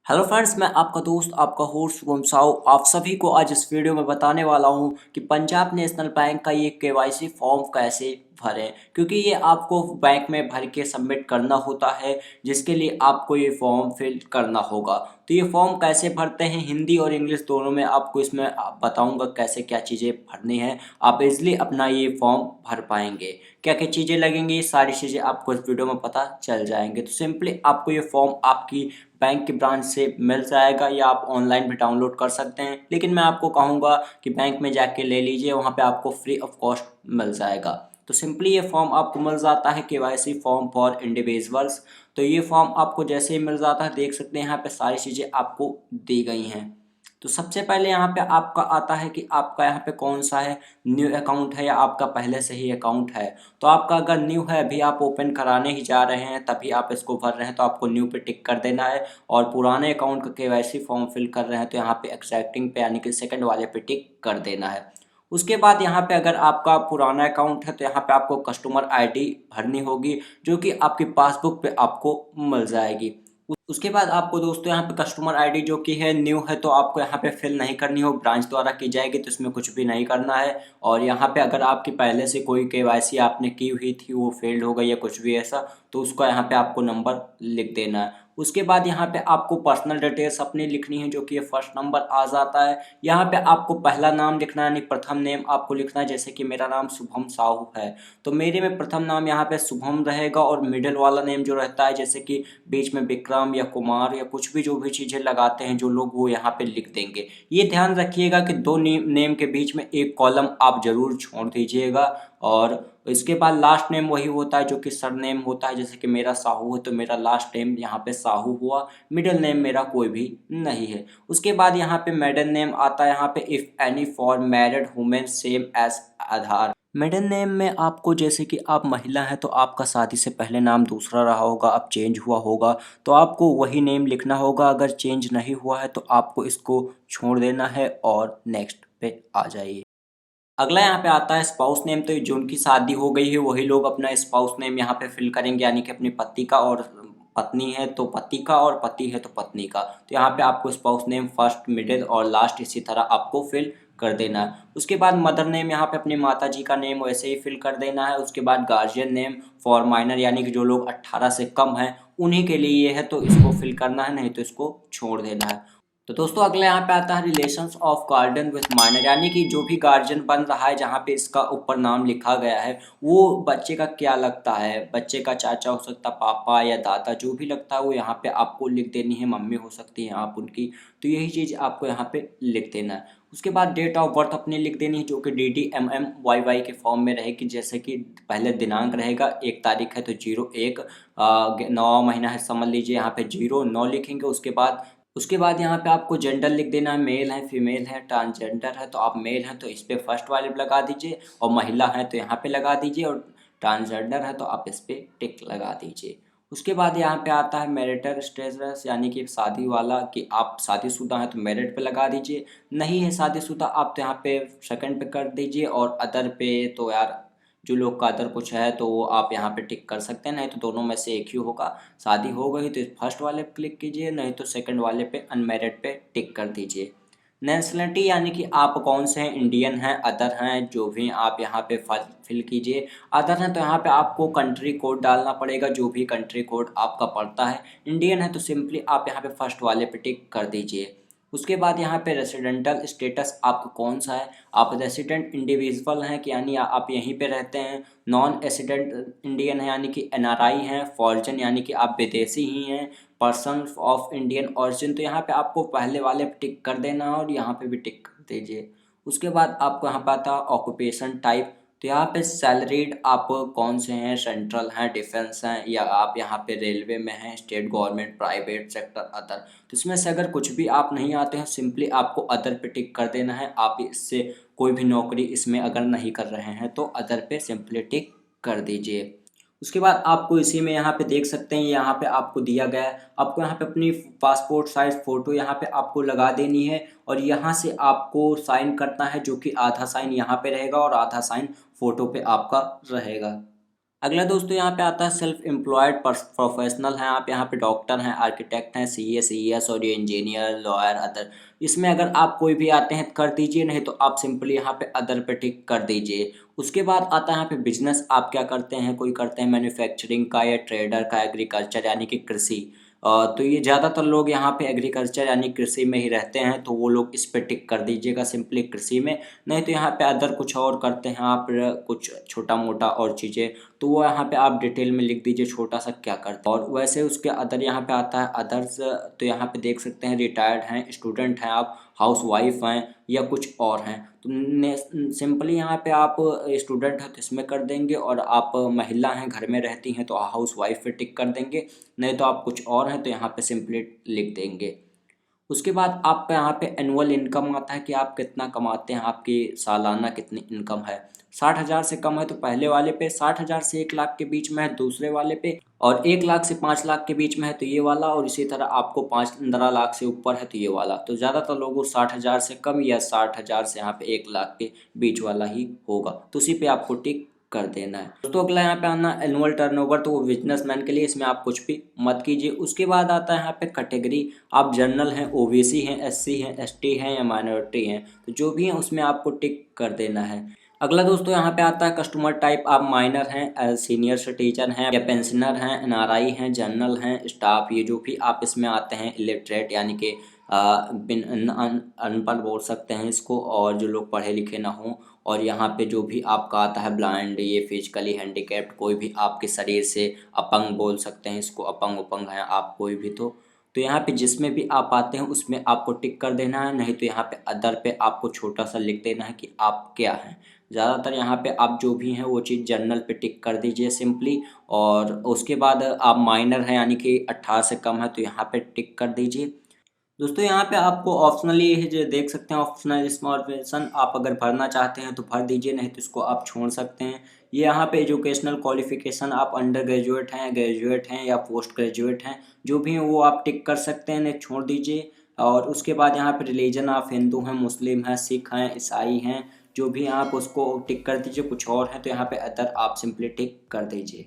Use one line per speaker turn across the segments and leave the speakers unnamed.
Hello friends, मैं आपका दोस्त आपका होस्ट शुभम साहू आप सभी को आज इस वीडियो में बताने वाला हूं कि पंजाब नेशनल बैंक का ये केवाईसी फॉर्म कैसे भरें, क्योंकि ये आपको बैंक में भर के सबमिट करना होता है, जिसके लिए आपको ये फॉर्म फिल करना होगा। तो ये फॉर्म कैसे भरते हैं, हिंदी और इंग्लिश दोनों में आपको इसमें बताऊंगा कैसे क्या चीज़ें भरनी है। आप इजली अपना ये फॉर्म भर पाएंगे। क्या क्या चीज़ें लगेंगी, ये सारी चीज़ें आपको इस वीडियो में पता चल जाएंगे। तो सिंपली आपको ये फॉर्म आपकी बैंक की ब्रांच से मिल जाएगा या आप ऑनलाइन भी डाउनलोड कर सकते हैं, लेकिन मैं आपको कहूँगा कि बैंक में जाके ले लीजिए, वहाँ पे आपको फ्री ऑफ कॉस्ट मिल जाएगा। तो सिंपली ये फॉर्म आपको मिल जाता है केवाईसी फॉर्म फॉर इंडिविजुअल्स। तो ये फॉर्म आपको जैसे ही मिल जाता है, देख सकते हैं यहाँ पे सारी चीज़ें आपको दी गई हैं। तो सबसे पहले यहाँ पे आपका आता है कि आपका यहाँ पे कौन सा है, न्यू अकाउंट है या आपका पहले से ही अकाउंट है। तो आपका अगर न्यू है, अभी आप ओपन कराने ही जा रहे हैं, तभी आप इसको भर रहे हैं, तो आपको न्यू पे टिक कर देना है। और पुराने अकाउंट का केवाईसी फॉर्म फिल कर रहे हैं, तो यहाँ पे एक्सेप्टिंग पे यानी कि सेकंड वाले पे टिक कर देना है। उसके बाद यहाँ पे अगर आपका पुराना अकाउंट है, तो यहाँ पे आपको कस्टमर आईडी भरनी होगी, जो कि आपकी पासबुक पे आपको मिल जाएगी। उसके बाद आपको दोस्तों यहाँ पे कस्टमर आईडी जो कि है न्यू है, तो आपको यहाँ पे फिल नहीं करनी हो, ब्रांच द्वारा की जाएगी, तो इसमें कुछ भी नहीं करना है। और यहाँ पे अगर आपकी पहले से कोई केवाईसी आपने की हुई थी, वो फेल्ड हो गई या कुछ भी ऐसा, तो उसका यहाँ पे आपको नंबर लिख देना है। उसके बाद यहाँ पे आपको पर्सनल डिटेल्स अपनी लिखनी है, जो कि ये फर्स्ट नंबर आ जाता है। यहाँ पे आपको पहला नाम लिखना है, यानी प्रथम नेम आपको लिखना है। जैसे कि मेरा नाम शुभम साहू है, तो मेरे में प्रथम नाम यहाँ पे शुभम रहेगा, और मिडिल वाला नेम जो रहता है, जैसे कि बीच में विक्रम या कुमार या कुछ भी जो भी चीज़ें लगाते हैं जो लोग, वो यहाँ पे लिख देंगे। ये ध्यान रखिएगा कि दो नेम के बीच में एक कॉलम आप जरूर छोड़ दीजिएगा। और इसके बाद लास्ट नेम वही होता है जो कि सर नेम होता है। जैसे कि मेरा साहू है, तो मेरा लास्ट नेम यहाँ पे साहू हुआ, मिडिल नेम मेरा कोई भी नहीं है। उसके बाद यहाँ पे मेडन नेम आता है, यहाँ पे if any for married women same as Aadhaar. Middle name में आपको, जैसे कि आप महिला हैं, तो आपका शादी से पहले नाम दूसरा रहा होगा, अब चेंज हुआ होगा, तो आपको वही नेम लिखना होगा। अगर चेंज नहीं हुआ है, तो आपको इसको छोड़ देना है और नेक्स्ट पे आ जाइए। अगला यहाँ पे आता है स्पाउस नेम। तो जो उनकी शादी हो गई है, वही लोग अपना स्पाउस नेम यहाँ पे फिल करेंगे, यानी कि अपनी पति का, और पत्नी है तो पति का, और पति है तो पत्नी का। तो यहाँ पे आपको स्पाउस नेम फर्स्ट, मिडिल और लास्ट इसी तरह आपको फिल कर देना है। उसके बाद मदर नेम, यहाँ पे अपनी माता जी का नेम वैसे ही फिल कर देना है। उसके बाद गार्जियन नेम फॉर माइनर, यानी कि जो लोग 18 से कम हैं, उन्हीं के लिए ये है, तो इसको फिल करना है, नहीं तो इसको छोड़ देना है। तो दोस्तों अगला यहाँ पे आता है relations of guardian with minor, यानी कि जो भी गार्जियन बन रहा है, जहाँ पे इसका ऊपर नाम लिखा गया है, वो बच्चे का क्या लगता है। बच्चे का चाचा हो सकता है, पापा या दादा, जो भी लगता है वो यहाँ पे आपको लिख देनी है। मम्मी हो सकती है आप उनकी, तो यही चीज़ आपको यहाँ पे लिख देना है। उसके बाद डेट ऑफ बर्थ अपनी लिख देनी है, जो कि DDMMYY के फॉर्म में रहेगी। जैसे कि पहले दिनांक रहेगा, 1 तारीख है तो 01, 9 महीना है, समझ लीजिए यहाँ पे 09 लिखेंगे। उसके बाद यहाँ पे आपको जेंडर लिख देना है, मेल है, फीमेल है, ट्रांसजेंडर है तो आप मेल हैं तो इस पे फर्स्ट वाले पे लगा दीजिए, और महिला है तो यहाँ पे लगा दीजिए, और ट्रांसजेंडर है तो आप इस पे टिक लगा दीजिए। उसके बाद यहाँ पे आता है मैरिटल स्टेटस, यानी कि शादी वाला, कि आप शादीशुदा हैं तो मैरिड पे लगा दीजिए, नहीं है शादीशुदा आप तो यहाँ पे सेकंड पे कर दीजिए, और अदर पे तो यार जो लोग का अदर कुछ है तो वो आप यहाँ पे टिक कर सकते हैं, नहीं तो दोनों में से एक ही होगा। शादी हो गई तो फर्स्ट वाले पे क्लिक कीजिए, नहीं तो सेकंड वाले पे अनमैरिड पे टिक कर दीजिए। नेशनलिटी, यानी कि आप कौन से हैं, इंडियन हैं, अदर हैं, जो भी आप यहाँ पे फिल कीजिए। अदर हैं तो यहाँ पे आपको कंट्री कोड डालना पड़ेगा, जो भी कंट्री कोड आपका पड़ता है। इंडियन है तो सिंपली आप यहाँ पे फर्स्ट वाले पे टिक कर दीजिए। उसके बाद यहाँ पे रेसिडेंटल स्टेटस आपका कौन सा है, आप रेसिडेंट इंडिविजुअल हैं कि यानी आप यहीं पे रहते हैं। नॉन रेसिडेंट इंडियन है, यानी कि NRI हैं। फॉरेन, यानी कि आप विदेशी ही हैं। पर्सन ऑफ इंडियन ऑरिजिन, तो यहाँ पे आपको पहले वाले पे टिक कर देना है, और यहाँ पे भी टिक कर दीजिए। उसके बाद आपको यहाँ पे आता है ऑक्यूपेशन टाइप। तो यहाँ पे सैलरीड आप कौन से हैं, सेंट्रल हैं, डिफेंस हैं, या आप यहाँ पे रेलवे में हैं, state government, private sector, other. तो इसमें से अगर कुछ भी आप नहीं आते हैं, सिंपली आपको अदर पे टिक कर देना है। आप इससे कोई भी नौकरी इसमें अगर नहीं कर रहे हैं, तो अदर पे सिंपली टिक कर दीजिए। उसके बाद आपको इसी में यहाँ पे देख सकते हैं, यहाँ पे आपको दिया गया है, आपको यहाँ पे अपनी पासपोर्ट साइज फ़ोटो यहाँ पे आपको लगा देनी है, और यहाँ से आपको साइन करना है, जो कि आधा साइन यहाँ पे रहेगा और आधा साइन फ़ोटो पे आपका रहेगा। अगला दोस्तों यहाँ पे आता है सेल्फ एम्प्लॉयड प्रोफेशनल हैं आप, यहाँ पे डॉक्टर हैं, आर्किटेक्ट हैं, सीएस और ये इंजीनियर, लॉयर, अदर। इसमें अगर आप कोई भी आते हैं कर दीजिए, नहीं तो आप सिंपली यहाँ पे अदर पे टिक कर दीजिए। उसके बाद आता है यहाँ पे बिजनेस, आप क्या करते हैं, कोई करते हैं मैन्युफैक्चरिंग का या ट्रेडर का, एग्रीकल्चर यानी कि कृषि। तो ये ज़्यादातर लोग यहाँ पे एग्रीकल्चर यानी कृषि में ही रहते हैं, तो वो लोग इस पे टिक कर दीजिएगा सिंपली कृषि में। नहीं तो यहाँ पे अदर कुछ और करते हैं आप, कुछ छोटा मोटा और चीज़ें, तो वो यहाँ पे आप डिटेल में लिख दीजिए छोटा सा क्या करते हैं। और वैसे उसके अदर यहाँ पे आता है अदर्स, तो यहाँ पे देख सकते हैं रिटायर्ड हैं, स्टूडेंट हैं आप, हाउस वाइफ हैं या कुछ और हैं। तो सिंपली यहाँ पे आप स्टूडेंट हैं तो इसमें कर देंगे, और आप महिला हैं घर में रहती हैं तो हाउस वाइफ पे टिक कर देंगे। नहीं तो आप कुछ और हैं तो यहाँ पे सिंपली लिख देंगे। उसके बाद आपका यहाँ पे एनुअल इनकम आता है कि आप कितना कमाते हैं, आपकी सालाना कितनी इनकम है। 60,000 से कम है तो पहले वाले पे, 60,000 से 1 लाख के बीच में है दूसरे वाले पे, और 1 लाख से 5 लाख के बीच में है तो ये वाला, और इसी तरह आपको 15 लाख से ऊपर है तो ये वाला। तो ज़्यादातर लोगों 60,000 से कम या 60,000 से यहाँ पे 1 लाख के बीच वाला ही होगा, तो उसी पे आपको टिक कर देना है दोस्तों। अगला यहाँ पे आना एनुअल टर्नओवर, तो वो बिजनेसमैन के लिए, इसमें आप कुछ भी मत कीजिए। उसके बाद आता है यहाँ पे कैटेगरी, आप जनरल हैं, ओबीसी हैं, एससी हैं, एसटी हैं या माइनॉरिटी हैं, तो जो भी हैं उसमें आपको टिक कर देना है। अगला दोस्तों यहाँ पे आता है कस्टमर टाइप, आप माइनर हैं, सीनियर सिटीजन हैं या पेंशनर हैं, एनआरआई हैं, जनरल हैं, स्टाफ, ये जो भी आप इसमें आते हैं, इलिटरेट यानी कि अनपढ़ बोल सकते हैं इसको, और जो लोग पढ़े लिखे ना हों। और यहाँ पे जो भी आपका आता है ब्लाइंड, ये फिजिकली हैंडीकैप्ड, कोई भी आपके शरीर से अपंग बोल सकते हैं इसको, अपंग उपंग हैं आप कोई भी, तो यहाँ पे जिसमें भी आप आते हैं उसमें आपको टिक कर देना है। नहीं तो यहाँ पे अदर पे आपको छोटा सा लिख देना है कि आप क्या हैं। ज़्यादातर यहाँ पे आप जो भी हैं वो चीज़ जनरल पे टिक कर दीजिए सिंपली। और उसके बाद आप माइनर हैं यानी कि 18 से कम है तो यहाँ पे टिक कर दीजिए। दोस्तों यहाँ पे आपको ऑप्शनली ये जो देख सकते हैं ऑप्शनल इंफॉर्मेशन, आप अगर भरना चाहते हैं तो भर दीजिए, नहीं तो इसको आप छोड़ सकते हैं। ये यहाँ पे एजुकेशनल क्वालिफिकेशन, आप अंडर ग्रेजुएट हैं, ग्रेजुएट हैं या पोस्ट ग्रेजुएट हैं, जो भी हैं वो आप टिक कर सकते हैं, नहीं छोड़ दीजिए। और उसके बाद यहाँ पे रिलीजन, आप हिंदू हैं, मुस्लिम हैं, सिख हैं, ईसाई हैं, जो भी हैं आप उसको टिक कर दीजिए। कुछ और हैं तो यहाँ पे अदर आप सिंपली टिक कर दीजिए।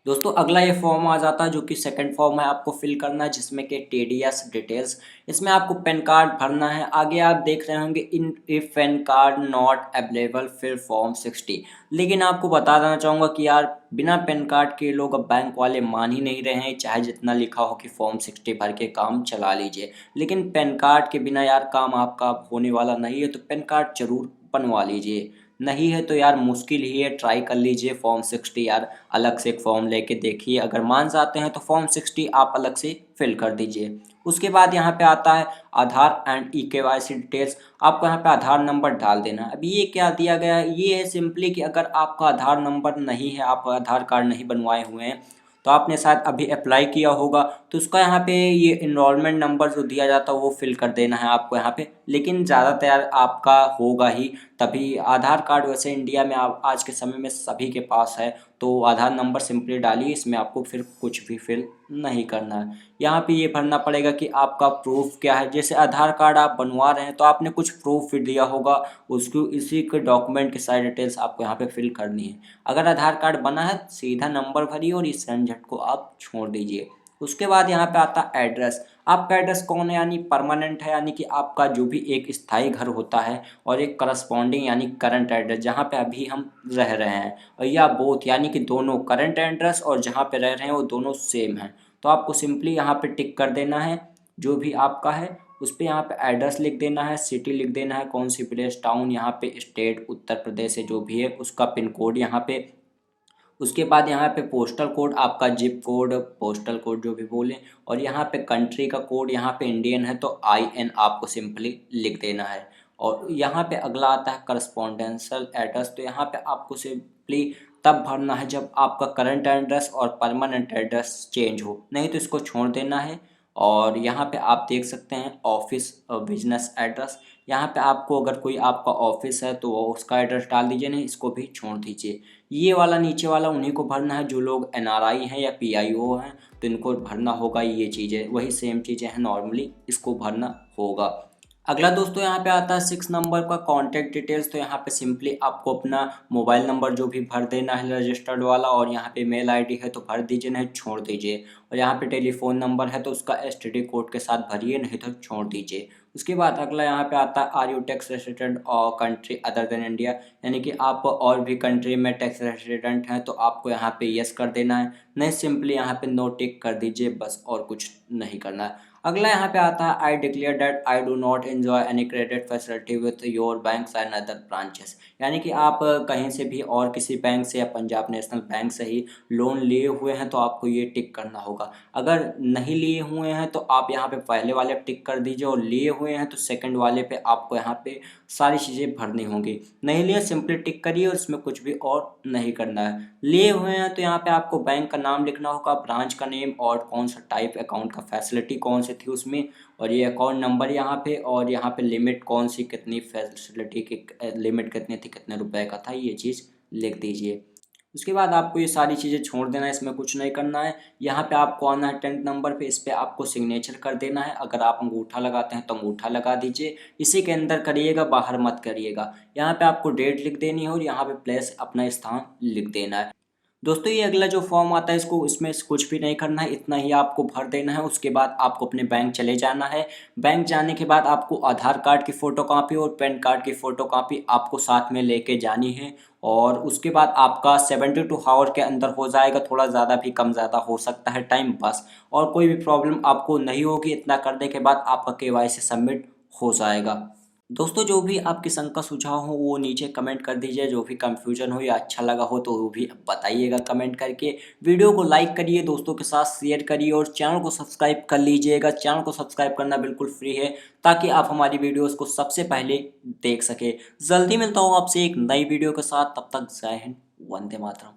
दोस्तों अगला ये फॉर्म आ जाता है जो कि सेकंड फॉर्म है, आपको फिल करना है, जिसमें कि टीडीएस डिटेल्स, इसमें आपको पैन कार्ड भरना है। आगे आप देख रहे होंगे in if pan card not available फिर फॉर्म 60। लेकिन आपको बता देना चाहूँगा कि यार बिना पैन कार्ड के लोग अब बैंक वाले मान ही नहीं रहे हैं, चाहे जितना लिखा हो कि फॉर्म 60 भर के काम चला लीजिए। लेकिन पैन कार्ड के बिना यार काम आपका होने वाला नहीं है, तो पैन कार्ड जरूर बनवा लीजिए। नहीं है तो यार मुश्किल ही है, ट्राई कर लीजिए फॉर्म 60 यार, अलग से एक फॉर्म लेके देखिए, अगर मान जाते हैं तो फॉर्म 60 आप अलग से फिल कर दीजिए। उसके बाद यहाँ पे आता है आधार एंड ई-केवाईसी डिटेल्स, आपको यहाँ पे आधार नंबर डाल देना है। अभी ये क्या दिया गया है, ये है सिंपली कि अगर आपका आधार नंबर नहीं है, आप आधार कार्ड नहीं बनवाए हुए हैं, तो आपने शायद अभी अप्लाई किया होगा, तो उसका यहाँ पे ये इनरोलमेंट नंबर जो दिया जाता है वो फिल कर देना है आपको यहाँ पे। लेकिन ज़्यादातर आपका होगा ही, तभी आधार कार्ड वैसे इंडिया में आप आज के समय में सभी के पास है, तो आधार नंबर सिंपली डालिए, इसमें आपको फिर कुछ भी फिल नहीं करना है। यहाँ पे ये भरना पड़ेगा कि आपका प्रूफ क्या है, जैसे आधार कार्ड आप बनवा रहे हैं तो आपने कुछ प्रूफ भी दिया होगा, उसको इसी के डॉक्यूमेंट की सारी डिटेल्स आपको यहाँ पे फिल करनी है। अगर आधार कार्ड बना है सीधा नंबर भरिए और इस झंझट को आप छोड़ दीजिए। उसके बाद यहाँ पे आता है एड्रेस, आपका एड्रेस कौन है, यानी परमानेंट है, यानी कि आपका जो भी एक स्थायी घर होता है, और एक करस्पॉन्डिंग यानी करंट एड्रेस जहाँ पे अभी हम रह रहे हैं, और या बोथ यानी कि दोनों करंट एड्रेस और जहाँ पे रह रहे हैं वो दोनों सेम हैं। तो आपको सिंपली यहाँ पे टिक कर देना है, जो भी आपका है उस पर यहाँ पे एड्रेस लिख देना है, सिटी लिख देना है, कौन सी प्लेस, टाउन, यहाँ पे स्टेट उत्तर प्रदेश है जो भी है उसका पिन कोड यहाँ पे। उसके बाद यहाँ पे पोस्टल कोड, आपका जिप कोड, पोस्टल कोड जो भी बोलें, और यहाँ पे कंट्री का कोड, यहाँ पे इंडियन है तो IN आपको सिंपली लिख देना है। और यहाँ पे अगला आता है करस्पॉन्डेंशियल एड्रेस, तो यहाँ पे आपको सिंपली तब भरना है जब आपका करंट एड्रेस और परमानेंट एड्रेस चेंज हो, नहीं तो इसको छोड़ देना है। और यहाँ पे आप देख सकते हैं ऑफिस बिजनेस एड्रेस, यहाँ पे आपको अगर कोई आपका ऑफिस है तो उसका एड्रेस डाल दीजिए, नहीं इसको भी छोड़ दीजिए। ये वाला नीचे वाला उन्हीं को भरना है जो लोग NRI हैं या PIO हैं, तो इनको भरना होगा, ये चीज़ें वही सेम चीज़ें हैं नॉर्मली, इसको भरना होगा। अगला दोस्तों यहाँ पे आता है 6 नंबर का कॉन्टैक्ट डिटेल्स। तो यहाँ पे सिंपली आपको अपना मोबाइल नंबर जो भी भर देना है रजिस्टर्ड वाला, और यहाँ पे मेल आईडी है तो भर दीजिए, नहीं छोड़ दीजिए। और यहाँ पे टेलीफोन नंबर है तो उसका एसटीडी कोड के साथ भरिए, नहीं तो छोड़ दीजिए। उसके बाद अगला यहाँ पे आता है आर यू टैक्स रेसिडेंट और कंट्री अदर देन इंडिया, यानी कि आप और भी कंट्री में टैक्स रेसिडेंट हैं तो आपको यहाँ पे यस कर देना है, नहीं सिंपली यहाँ पे नो टिक कर दीजिए बस, और कुछ नहीं करना है। अगला यहाँ पे आता है I declare that I do not enjoy any credit facility with your banks and other branches, यानी कि आप कहीं से भी और किसी बैंक से या पंजाब नेशनल बैंक से ही लोन लिए हुए हैं तो आपको ये टिक करना होगा। अगर नहीं लिए हुए हैं तो आप यहाँ पे पहले वाले पे टिक कर दीजिए, और लिए हुए हैं तो सेकंड वाले पे आपको यहाँ पे सारी चीज़ें भरनी होंगी। नहीं लिए सिंपली टिक करिए और इसमें कुछ भी और नहीं करना है। लिए हुए हैं तो यहाँ पे आपको बैंक का नाम लिखना होगा, ब्रांच का नेम, और कौन सा टाइप अकाउंट का फैसिलिटी कौन सी थी उसमें, और ये अकाउंट नंबर यहाँ पे, और यहाँ पे लिमिट कौन सी, कितनी फैसिलिटी की लिमिट कितनी थी, कितने रुपए का था, ये चीज़ लिख दीजिए। उसके बाद आपको ये सारी चीज़ें छोड़ देना है, इसमें कुछ नहीं करना है। यहाँ पे आपको आना है 10th नंबर पे, इस पे आपको सिग्नेचर कर देना है। अगर आप अंगूठा लगाते हैं तो अंगूठा लगा दीजिए, इसी के अंदर करिएगा, बाहर मत करिएगा। यहाँ पे आपको डेट लिख देनी है और यहाँ पे प्लेस अपना स्थान लिख देना है। दोस्तों ये अगला जो फॉर्म आता है इसको इसमें कुछ भी नहीं करना है, इतना ही आपको भर देना है। उसके बाद आपको अपने बैंक चले जाना है। बैंक जाने के बाद आपको आधार कार्ड की फ़ोटो कॉपी और पैन कार्ड की फ़ोटो कॉपी आपको साथ में लेके जानी है। और उसके बाद आपका 72 आवर के अंदर हो जाएगा, थोड़ा ज़्यादा भी कम ज़्यादा हो सकता है टाइम बस, और कोई भी प्रॉब्लम आपको नहीं होगी। इतना करने के बाद आपका केवाईसी सबमिट हो जाएगा। दोस्तों जो भी आपकी शंका सुझाव हो वो नीचे कमेंट कर दीजिए, जो भी कंफ्यूजन हो या अच्छा लगा हो तो वो भी बताइएगा कमेंट करके। वीडियो को लाइक करिए, दोस्तों के साथ शेयर करिए, और चैनल को सब्सक्राइब कर लीजिएगा। चैनल को सब्सक्राइब करना बिल्कुल फ्री है, ताकि आप हमारी वीडियोस को सबसे पहले देख सके। जल्दी मिलता हूँ आपसे एक नई वीडियो के साथ, तब तक जय हिंद, वंदे मातरम।